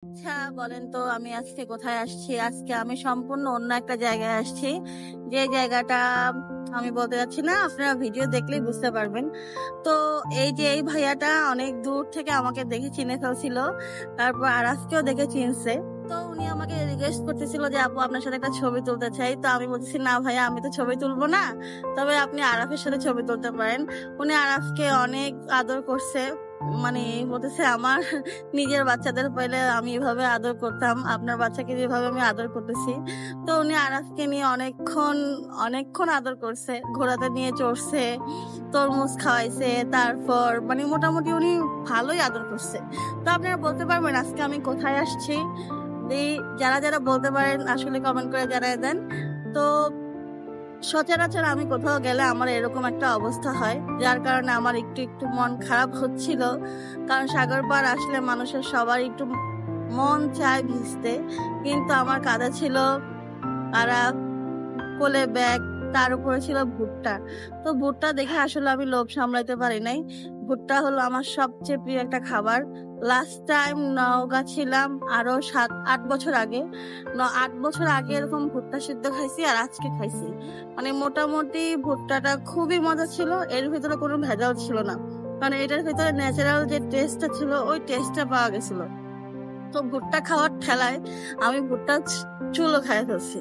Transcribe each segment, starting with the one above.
আচ্ছা বলেন তো আমি আজকে কোথায় আসছি? আজকে আমি সম্পূর্ণ অন্য একটা জায়গায় আসছি। যে জায়গাটা আমি বলতে যাচ্ছি না, আপনারা ভিডিও দেখলেই বুঝতে পারবেন। তো এই ভাইয়াটা অনেক দূর থেকে আমাকে দেখে চিনে ফেলছিল। তারপর আরাফকেও দেখে চিনছে। তো উনি আমাকে রিকোয়েস্ট করতেছিল যে আপু আপনার সাথে একটা ছবি তুলতে চাই। তো আমি বলতেছি না ভাইয়া আমি তো ছবি তুলবো না। তবে আপনি আরাফের সাথে ছবি তুলতে পারেন। উনি আরাফকে অনেক আদর করছে। মানে বলতেছে আমার নিজের বাচ্চাদের পেলে আমি এভাবে আদর করতাম, আপনার বাচ্চাকে যেভাবে আমি আদর করতেছি। তো উনি আরাফকে নিয়ে অনেকক্ষণ অনেকক্ষণ আদর করছে, ঘোড়াতে নিয়ে চড়ছে, তরমুজ খাওয়াইছে, তারপর মানে মোটামুটি উনি ভালোই আদর করছে। তো আপনারা বলতে পারবেন আজকে আমি কোথায় আসছি? যারা যারা বলতে পারেন আসলে কমেন্ট করে জানাই দেন। তো সচরাচর আমি কোথাও গেলে আমার এরকম একটা অবস্থা হয়, যার কারণে আমার একটু একটু মন খারাপ হচ্ছিল। কারণ সাগর পাড় আসলে মানুষের সবার একটু মন চায় ভিজতে, কিন্তু আমার কাঁধে ছিল আরাফ, কোলে ব্যাগ, তার উপরে ছিল ভুট্টা। তো ভুট্টা দেখে আসলে আমি লোভ সামলাইতে পারি নাই। ভুট্টা হলো আমার সবচেয়ে প্রিয় একটা খাবার। লাস্ট টাইম নওগাঁ ছিলাম আরো 7-8 বছর আগে। 8 বছর আগে এরকম ভুট্টা সিদ্ধ খাইছি আর আজকে খাইছি। মানে মোটামুটি ভুট্টাটা খুবই মজা ছিল, এর ভিতরে কোনো ভেজাল ছিল না। মানে এটার ভিতরে ন্যাচারাল যে টেস্টটা ছিল ওই টেস্টটা পাওয়া গেছিল। তো ভুট্টা খাওয়ার ঠেলায় আমি ভুট্টা চুলও খাই ফেলছি।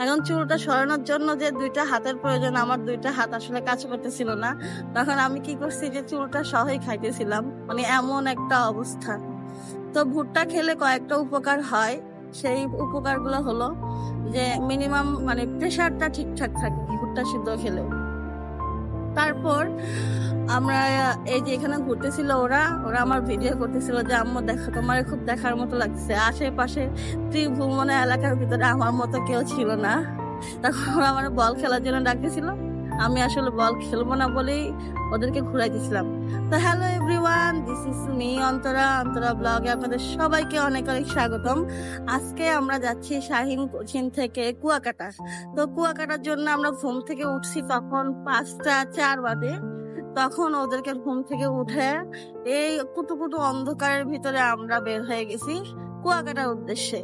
এখন চুলটা সরানোর জন্য যে 2টা হাতের প্রয়োজন, আমার 2টা হাত আসলে কাজ করতেছিল না। তখন আমি কি করছি যে চুলটা সহই খাইতেছিলাম, মানে এমন একটা অবস্থা। তো ভুট্টা খেলে কয়েকটা উপকার হয়। সেই উপকারগুলো হলো যে মিনিমাম মানে প্রেশারটা ঠিকঠাক থাকে ভুট্টা সিদ্ধ খেলে। তারপর আমরা এই যে এখানে ঘুরতেছিল, ওরা ওরা আমার ভিডিও করতেছিল যে আম্মু দেখো তোমার খুব দেখার মতো লাগছে। আশেপাশে ত্রিভুবন এলাকার ভিতরে আমার মতো কেউ ছিল না। তখন ওরা আমার বল খেলার জন্য ডাকতেছিল, আমি আসলে বল খেলবো না বলেই ওদেরকে ঘুরাইতেছিলাম। তো hello everyone, this is me Antara, Antara ব্লগে আপনাদের সবাইকে অনেক অনেক স্বাগতম। আজকে আমরা যাচ্ছি শাহিন কোচিন থেকে কুয়াকাটা। তো কুয়াকাটার জন্য আমরা ঘুম থেকে উঠছি তখন 5টা 4 বাজে। তখন ওদেরকে ঘুম থেকে উঠে এই কুটুকুটু অন্ধকারের ভিতরে আমরা বের হয়ে গেছি কুয়াকাটার উদ্দেশ্যে।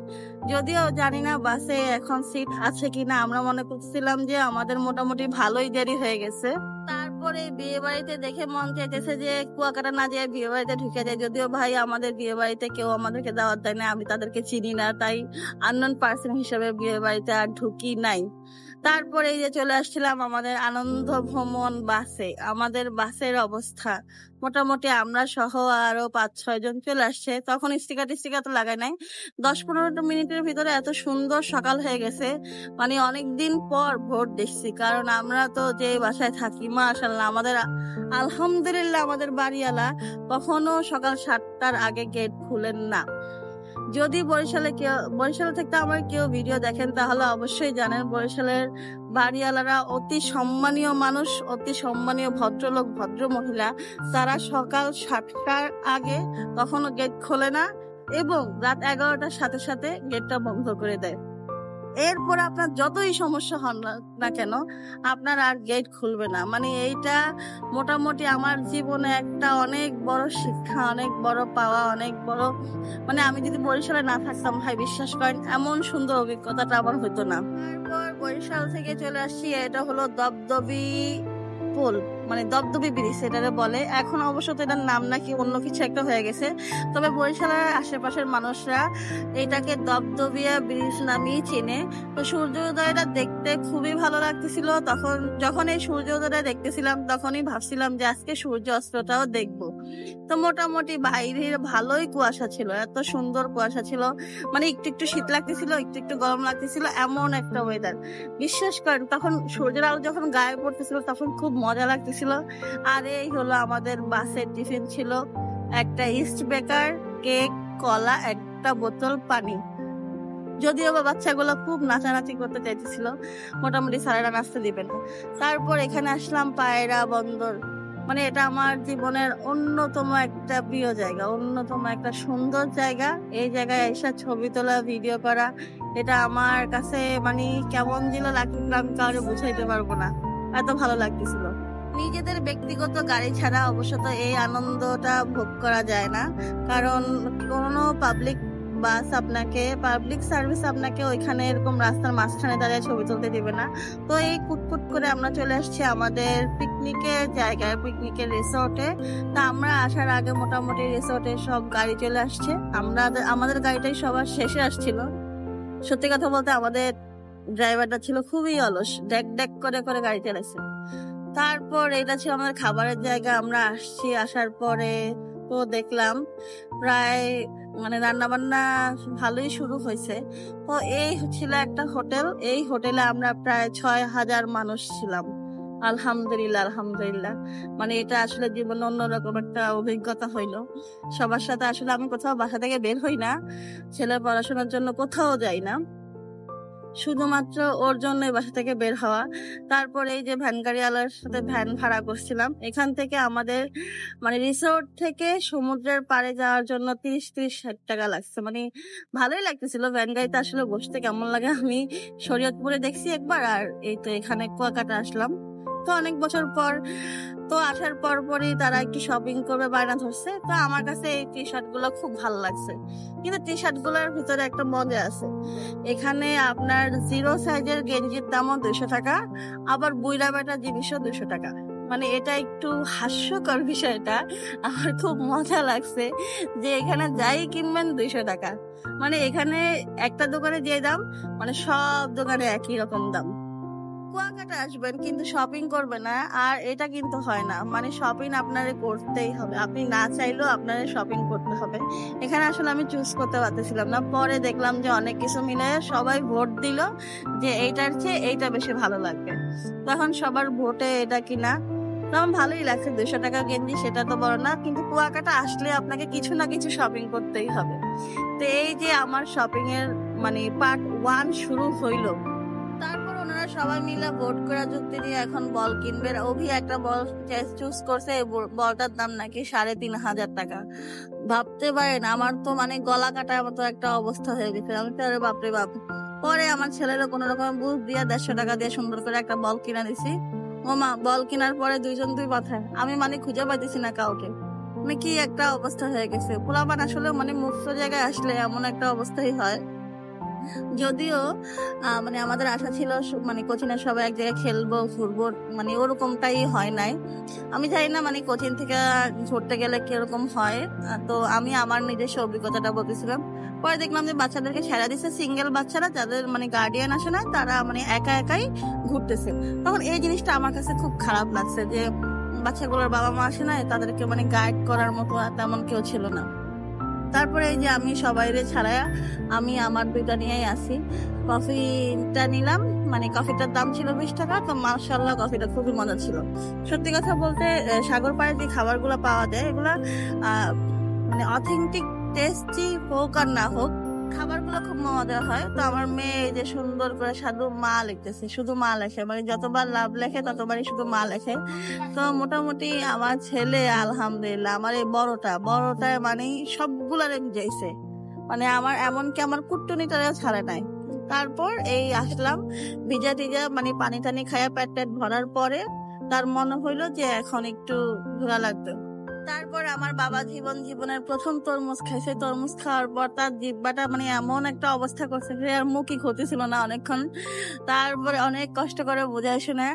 যদিও জানি না বাসে এখন সিট আছে কিনা, আমরা মনে করছিলাম যে আমাদের মোটামুটি ভালোই দেরি হয়ে গেছে। তারপরে বিয়ে বাড়িতে দেখে মন চাইতেছে যে কুয়াকাটা না যেয়ে বিয়ে বাড়িতে ঢুকে যায়। যদিও ভাই আমাদের বিয়ে বাড়িতে কেউ আমাদেরকে দাওয়াত দেয় না, আমি তাদেরকে চিনি না, তাই আননোন পার্সন হিসেবে বিয়ে বাড়িতে আর ঢুকি নাই। তারপরে এই যে চলে আসছিলাম আমাদের আনন্দ ভ্রমণ বাসে। আমাদের বাসের অবস্থা মোটামুটি আমরা সহ আরো 5-6 জন চলে আসছে। তখন স্টিকার তো লাগাই নাই। 10-15 মিনিটের ভিতরে এত সুন্দর সকাল হয়ে গেছে, মানে অনেকদিন পর ভোর দেখছি। কারণ আমরা তো যে বাসায় থাকি মাশাআল্লাহ আমাদের আলহামদুলিল্লাহ আমাদের বাড়িওয়ালা কখনো সকাল 7টার আগে গেট খুলেন না। যদি বরিশালে থেকে আমার কেউ ভিডিও দেখেন তাহলে অবশ্যই জানেন বরিশালের বাড়িওয়ালারা অতি সম্মানীয় মানুষ, অতি সম্মানীয় ভদ্রলোক, ভদ্র মহিলা। তারা সকাল 7টার আগে কখনো গেট খোলে না এবং রাত 11টার সাথে সাথে গেটটা বন্ধ করে দেয়। এরপর আপনার যতই সমস্যা হন না কেন আপনার আর গেট খুলবে না। মানে এইটা মোটামুটি আমার জীবনে একটা অনেক বড় শিক্ষা, অনেক বড় পাওয়া, অনেক বড়, মানে আমি যদি বরিশালে না থাকতাম ভাই বিশ্বাস করেন এমন সুন্দর অভিজ্ঞতাটা আমার হতো না। তারপর বরিশাল থেকে চলে আসছি, এটা হলো দবদবি পোল, মানে দবদবি ব্রিজ এটারে বলে। এখন অবশ্য তো এটার নাম নাকি অন্য কিছু একটা হয়ে গেছে, তবে বরিশালের আশেপাশের মানুষরা এটাকে দবদবিয়া ব্রিজ নামেই চেনে। তো সূর্যোদয়টা দেখতে খুবই ভালো লাগতেছিল। যখন এই সূর্যোদয়টা দেখতেছিলাম তখনই ভাবছিলাম যে আজকে সূর্য অস্তটাও দেখবো। তো মোটামুটি বাইরে ভালোই কুয়াশা ছিল, এত সুন্দর কুয়াশা ছিল, মানে একটু একটু শীত লাগতেছিল, একটু একটু গরম লাগতেছিল, এমন একটা ওয়েদার। বিশ্বাস করেন তখন সূর্যের আলো যখন গায়ে পড়তেছিল তখন খুব মজা লাগতেছিল। আর এই হলো আমাদের বাসের টিফিন ছিল একটা ইস্ট বেকার, কেক, কলা, একটা বোতল পানি। যদিও বা বাচ্চাগুলো খুব নাচানাচি করতে চাইতেছিল, মোটামুটি স্যারেরা নাচতে দিবে না। তারপর এখানে আসলাম পায়রা বন্দর। মানে এটা আমার জীবনের অন্যতম একটা প্রিয় জায়গা, অন্যতম একটা সুন্দর জায়গা। এই জায়গায় এসে ছবি তোলা, ভিডিও করা, এটা আমার কাছে মানে কেমন যেন লাগছিল আমি কাউকে বুঝাইতে পারবো না, এত ভালো লাগতেছিল। নিজেদের ব্যক্তিগত গাড়ি ছাড়া অবশ্য তো এই আনন্দটা ভোগ করা যায় না, কারণ কোনো পাবলিক বাস আপনাকে, পাবলিক সার্ভিস আপনাকে ওইখানে এরকম রাস্তার মাঝখানে দাঁড়িয়ে ছবি তুলতে দিবে না। তো এই কুটকুট করে আমরা চলে আসছি আমাদের পিকনিকের জায়গায়, পিকনিকের রিসোর্টে। তা আমরা আসার আগে মোটামুটি রিসোর্টে সব গাড়ি চলে আসছে, আমাদের গাড়িটাই সবার শেষে আসছিল। সত্যি কথা বলতে আমাদের ড্রাইভারটা ছিল খুবই অলস, ড্যাক ড্যাক করে করে গাড়ি চালাইছে। তারপর এটা ছিল আমাদের খাবারের জায়গা। আমরা আসছি, আসার পরে তো দেখলাম প্রায় রান্না বান্না ভালোই শুরু হয়েছে। তো এই ছিল একটা হোটেল, এই হোটেলে আমরা প্রায় 6,000 মানুষ ছিলাম। আলহামদুলিল্লাহ আলহামদুলিল্লাহ, এটা আসলে জীবনে অন্যরকম একটা অভিজ্ঞতা হইলো। সবার সাথে আসলে আমি কোথাও বাসা থেকে বের হই না, ছেলের পড়াশোনার জন্য কোথাও যাই না, শুধুমাত্র ওর জন্যই বাসা থেকে বের হওয়া। তারপরে এই যে ভ্যান গাড়িওয়ালার সাথে ভ্যান ভাড়া করছিলাম, এখান থেকে আমাদের রিসোর্ট থেকে সমুদ্রের পাড়ে যাওয়ার জন্য 30-60 টাকা লাগছে। ভালোই লাগতেছিল ভ্যান গাড়িতে আসলে বসতে, কেমন লাগে আমি শরীয়তপুরে দেখছি একবার, আর এই তো এখানে কুয়াকাটা আসলাম। তো অনেক বছর পর তো আসার পরই তারা একটু শপিং করবে বায়না ধরছে। তো আমার কাছে এই টি শার্ট গুলো খুব ভালো লাগছে, কিন্তু টি শার্ট গুলোর ভিতরে একটা মজা আছে। এখানে আপনার 0 সাইজের গেঞ্জির দামও 200 টাকা, আবার বুইরা বেটা জিনিসও 200 টাকা। এটা একটু হাস্যকর বিষয়টা, আমার খুব মজা লাগছে যে এখানে যাই কিনবেন 200 টাকা। এখানে একটা দোকানে যে দাম, সব দোকানে একই রকম দাম। কুয়াকাটা আসবেন কিন্তু শপিং করবে না, আর এটা কিন্তু হয় না। শপিং আপনারে করতেই হবে, আপনি না চাইলেও আপনারে শপিং করতে হবে। এখানে আসলে আমি চুজ করতে পারতেছিলাম না, পরে দেখলাম যে অনেক কিছু মিলে সবাই ভোট দিল যে এইটার চেয়ে এইটা বেশি ভালো লাগবে, তখন সবার ভোটে এটা কিনা। তখন ভালোই লাগছে, 200 টাকা গেঞ্জি সেটা তো বড় না, কিন্তু কুয়াকাটা আসলে আপনাকে কিছু না কিছু শপিং করতেই হবে। তো এই যে আমার শপিং এর পার্ট 1 শুরু হইলো। তারপর ওনারা সবাই মিলে ভোট করে যুক্তি দিয়ে এখন বল কিনবে। অভি একটা বল চুজ করছে, বলটার দাম নাকি 3,500 টাকা। ভাবতে পারেন, আমার তো গলা কাটার মতো একটা অবস্থা হয়ে গেছে। আমি তো আরে বাপরে বাপ। পরে আমার ছেলেরও কোন রকম বুঝ দিয়ে 150 টাকা দিয়ে সুন্দর করে একটা বল কিনা দিছি। ও মা, বল কেনার পরে 2 জন 2 মাথায়, আমি খুঁজে পাইতেছি না কাউকে। কি একটা অবস্থা হয়ে গেছে। পোলাপান আসলে মুক্ত জায়গায় আসলে এমন একটা অবস্থাই হয়। যদিও আমাদের আশা ছিল কোচিনের সবাই এক জায়গায় খেলবো ঘুরবো, ওরকমটাই হয় নাই। আমি জানি না কোচিন থেকে ঘুরতে গেলে কিরকম হয়। তো আমি আমার নিজস্ব অভিজ্ঞতাটা বলতেছিলাম। পরে দেখলাম যে বাচ্চাদেরকে ছেড়ে দিচ্ছে, সিঙ্গেল বাচ্চারা যাদের গার্ডিয়ান আসে না, তারা একা একাই ঘুরতেছে। তখন এই জিনিসটা আমার কাছে খুব খারাপ লাগছে যে বাচ্চাগুলোর বাবা মা আসে না, তাদেরকে গাইড করার মতো তেমন কেউ ছিল না। তারপরে এই যে আমি সবাইরে ছাড়া আমি আমার 2টা নিয়েই আসি। কফিটা নিলাম, কফিটার দাম ছিল 20 টাকা। তো মাশাআল্লাহ কফিটা খুবই মজা ছিল। সত্যি কথা বলতে সাগর পাড়ে যে খাবারগুলো পাওয়া যায় এগুলা অথেন্টিক টেস্টি হোক আর না হোক, খাবারগুলো খুব মজা হয়। তো আমার মেয়ে এই যে সুন্দর করে শুধু মা লিখতেছে, শুধু মা লেখে, যতবার লাভ লেখে ততবারই শুধু মা লেখে। তো মোটামুটি আমার ছেলে আলহামদুলিল্লাহ, আমার এই বড়টায় সবগুলারে ভিজাইছে, আমার এমনকি আমার কুট্টুনিটারেও ছাড়ে নাই। তারপর এই আসলাম ভিজা টিজা পানি টানি খাইয়া পেট ভরার পরে তার মনে হইলো যে এখন একটু ঘোরা লাগবে। তারপর আমার বাবা জীবনের প্রথম তরমুজ খাইছে। তরমুজ খাওয়ার পর তার জিহ্বাটা এমন একটা অবস্থা করছে, আর মুখই ক্ষতিছিল না অনেকক্ষণ। তারপরে অনেক কষ্ট করে বোঝাই শুনে,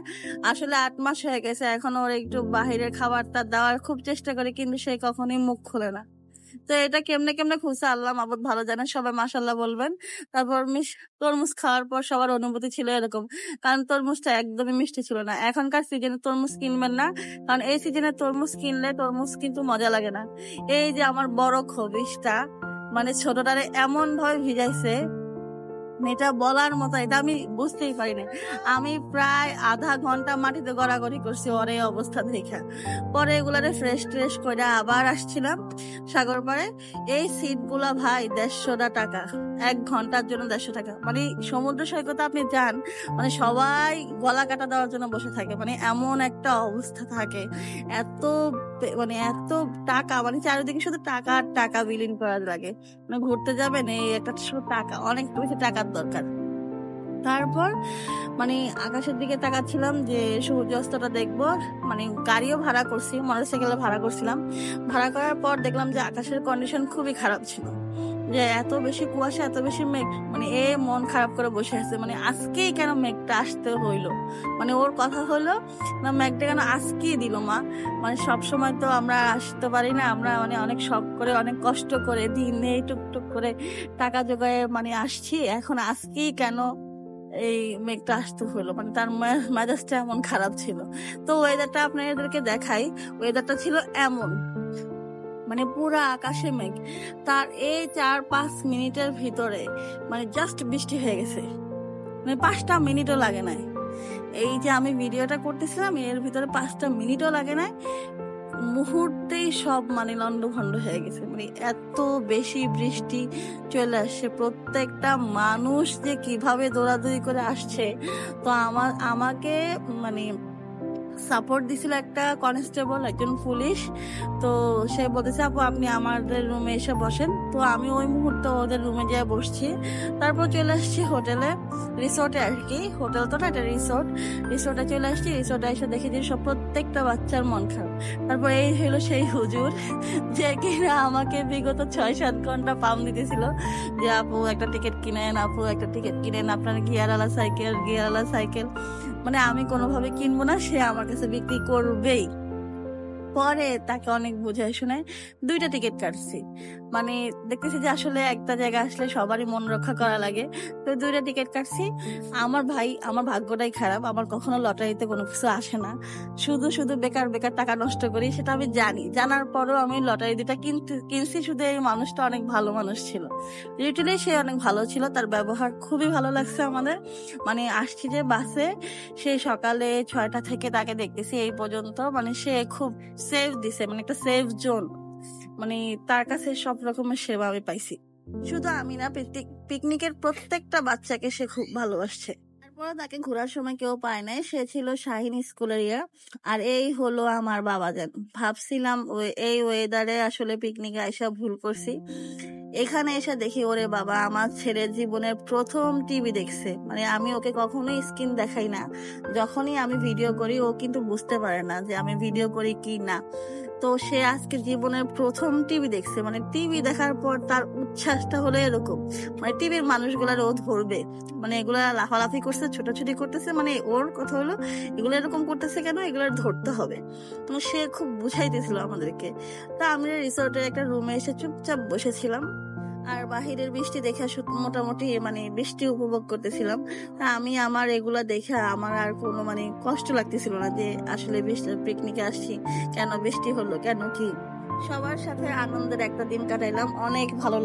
আসলে 8 মাস হয়ে গেছে, এখন ওর একটু বাহিরের খাবারটা দেওয়ার খুব চেষ্টা করি, কিন্তু সে কখনোই মুখ খুলে না। তো এটা কেমনে কেমনে খুঁজছে আল্লাহ মাবুদ ভালো জানে, সবাই মাশাআল্লাহ বলবেন। তারপর তরমুজ খাওয়ার পর সবার অনুভূতি ছিল এরকম, কারণ তরমুজটা একদমই মিষ্টি ছিল না। এখনকার সিজনে তরমুজ কিনবেন না, কারণ এই সিজনে তরমুজ কিনলে তরমুজ কিন্তু মজা লাগে না। এই যে আমার বড় খবিশটা ছোটটারে এমন ভাবে ভিজাইছে, এটা বলার মতো, এটা আমি বুঝতেই পারিনি। আমি প্রায় আধা ঘন্টা মাটিতে গড়াগড়ি করছি ওর এই অবস্থা দেখে। পরে এগুলারে ফ্রেশ করে আবার আসছিলাম সাগর পাড়ে। এই সিট গুলা ভাই 150 টাকা, 1 ঘন্টার জন্য 150 টাকা। সমুদ্র সৈকতে আপনি যান, সবাই গলা কাটা দেওয়ার জন্য বসে থাকে, এমন একটা অবস্থা থাকে। এত এত টাকা, চারিদিকে শুধু টাকা আর টাকা বিলীন করা লাগে। ঘুরতে যাবেন, এই একটা টাকা, অনেক বেশি টাকার দরকার। তারপর আকাশের দিকে তাকাচ্ছিলাম যে সূর্যাস্তটা দেখবো। গাড়িও ভাড়া করছি, মোটরসাইকেল ভাড়া করছিলাম। ভাড়া করার পর দেখলাম যে আকাশের কন্ডিশন খুবই খারাপ ছিল। যে এত বেশি কুয়াশা, এত বেশি মেঘ, মানে এ মন খারাপ করে বসে আছে, মানে আজকেই কেন মেঘটা আসতে হইলো। মানে ওর কথা হলো না, মেঘটা কেন আজকেই দিল মা, মানে সব সময় তো আমরা আসতে পারি না, আমরা মানে অনেক শখ করে অনেক কষ্ট করে দিনে টুকটুক করে টাকা জোগাড়ে মানে আসছি, এখন আজকেই কেন এই মেঘটা আসতে হলো। মানে তার মেজাজটা এমন খারাপ ছিল। তো ওয়েদারটা আপনাদেরকে দেখাই, ওয়েদারটা ছিল এমন, মানে পুরা আকাশে মেঘ, তার এই 4-5 মিনিটের ভিতরে মানে জাস্ট বৃষ্টি হয়ে গেছে, মানে 5টা মিনিটও লাগে নাই। এই যে আমি ভিডিওটা করতেছিলাম এর ভিতরে 5টা মিনিটও লাগে নাই, মুহূর্তেই সব মানে লন্ডভন্ড হয়ে গেছে। মানে এত বেশি বৃষ্টি চলে আসছে, প্রত্যেকটা মানুষ যে কিভাবে দৌড়াদৌড়ি করে আসছে। তো আমাকে মানে সাপোর্ট দিছিল একটা কনস্টেবল, একজন পুলিশ। তো সে বলতেছে আপু আপনি আমাদের রুমে এসে বসেন। তো আমি ওই মুহূর্তে ওদের রুমে যেয়ে বসছি, তারপর চলে আসছি হোটেলে, রিসোর্টে আর কি, হোটেল তো না এটা রিসোর্টে চলে আসছি। রিসোর্টে এসে দেখি যে সব প্রত্যেকটা বাচ্চার মন খারাপ। তারপর এই হলো সেই হুজুর যে কিনা আমাকে বিগত 6-7 ঘন্টা পাম দিতেছিল যে আপু একটা টিকিট কিনেন, আপু একটা টিকিট কিনেন, আপনার গিয়ারওয়ালা সাইকেল। মানে আমি কোনোভাবে কিনবো না, সে আমার কাছে বিক্রি করবেই। পরে তাকে অনেক বুঝাই শোনায় 2টা টিকিট কাটছি। মানে দেখতেছি যে আসলে একটা জায়গা আসলে সবারই মন রক্ষা করা লাগে, তো 2টা টিকিট কাটছি। আমার ভাগ্যটাই খারাপ, আমার কখনো লটারিতে কোনো কিছু আসে না, শুধু শুধু বেকার বেকার টাকা নষ্ট করি, সেটা আমি জানি। জানার পরও আমি লটারি 2টা কিনছি। শুধু এই মানুষটা অনেক ভালো মানুষ ছিল, লিটারালি সে অনেক ভালো ছিল, তার ব্যবহার খুবই ভালো লাগছে আমাদের। মানে আসছি যে বাসে, সে সকালে 6টা থেকে তাকে দেখতেছি এই পর্যন্ত, মানে সে খুব সেফ দিছে, মানে একটা সেফ জোন, মানে তার কাছে সব রকমের সেবা আমি পাইছি। শুধু আমি না, পিকনিকের প্রত্যেকটা বাচ্চাকে সে খুব ভালোবাসছে। তারপরে তাকে ঘোরার সময় কেউ পায় নাই, সে ছিল শাহিন স্কুলের ইয়া। আর এই হলো আমার বাবাজান। ভাবছিলাম এই ওয়েদারে আসলে পিকনিকে আইসা ভুল করছি। এখানে এসে দেখি ওরে বাবা, আমার ছেলের জীবনের প্রথম টিভি দেখছে। মানে আমি ওকে কখনোই স্ক্রিন দেখাই না, যখনই আমি ভিডিও করি ও কিন্তু বুঝতে পারে না যে আমি ভিডিও করি কি না। তো সে আজকে জীবনের প্রথম টিভি দেখছে, মানে টিভি দেখার পর তার উচ্ছ্বাসটা হলো এরকম, মানে টিভির মানুষগুলার ও ধরবে, মানে এগুলা লাফালাফি করছে, ছোটাছুটি করতেছে, মানে ওর কথা হলো এগুলো এরকম করতেছে কেন, এগুলো ধরতে হবে। তো সে খুব বুঝাইতেছিল আমাদেরকে। তা আমরা রিসোর্টের একটা রুমে এসে চুপচাপ বসেছিলাম, আর বাহিরের বৃষ্টি দেখে মোটামুটি মানে বৃষ্টি উপভোগ করতেছিলাম। তা আমি আমার এগুলা দেখে আমার আর কোনো মানে কষ্ট লাগতেছিল না যে আসলে পিকনিকে আসছি, কেন বৃষ্টি হলো, কেন কি। সবার সাথে আনন্দের একটা দিন কাটাইলাম, অনেক ভালো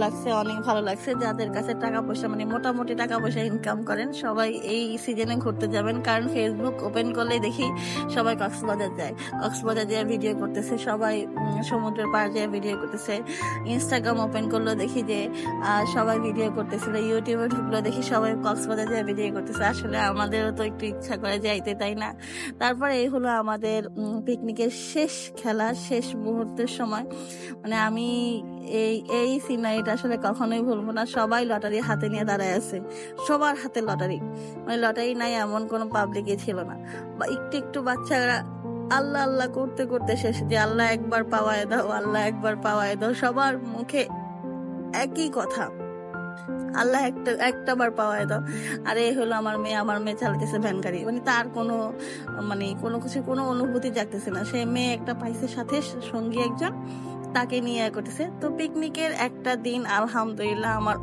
লাগছে। যাদের কাছে টাকা পয়সা মানে মোটামুটি টাকা পয়সা ইনকাম করেন, সবাই এই সিজনে ঘুরতে যাবেন, কারণ ফেসবুক ওপেন করলেই দেখি সবাই কক্সবাজার যায়, কক্সবাজার যেয়ে ভিডিও করতেছে, সবাই সমুদ্রের পাড়ে যেয়ে ভিডিও করতেছে। ইনস্টাগ্রাম ওপেন করলেও দেখি যে সবাই ভিডিও করতেছিল, ইউটিউবে ঢুকলো দেখি সবাই কক্সবাজার যেয়ে ভিডিও করতেছে। আসলে আমাদেরও তো একটু ইচ্ছা করে যাইতে, তাই না? তারপরে এই হলো আমাদের পিকনিকের শেষ খেলা, শেষ মুহূর্তের সময়। মানে আমি এই সিনারিটা আসলে কখনোই ভুলবো না। সবাই লটারি হাতে নিয়ে দাঁড়ায় আছে, সবার হাতে লটারি, মানে লটারি নাই এমন কোনো পাবলিকই ছিল না। বা একটু একটু বাচ্চারা আল্লাহ আল্লাহ করতে করতে শেষ, যে আল্লাহ একবার পাওয়ায় দাও, আল্লাহ একবার পাওয়ায় দাও। সবার মুখে একই কথা, আল্লাহ একটা বার পাওয়ায় দাও। আর এই হলো আমার মেয়ে চালাতেছে ভ্যান গাড়ি, মানে তার কোনো মানে কোনো কিছু কোনো অনুভূতি জাগতেছে না। সে মেয়ে একটা পাইছে, সাথে সঙ্গী একজন, তাকে নিয়ে করতেছে। তো পিকনিকের একটা দিন আলহামদুলিল্লাহ আমার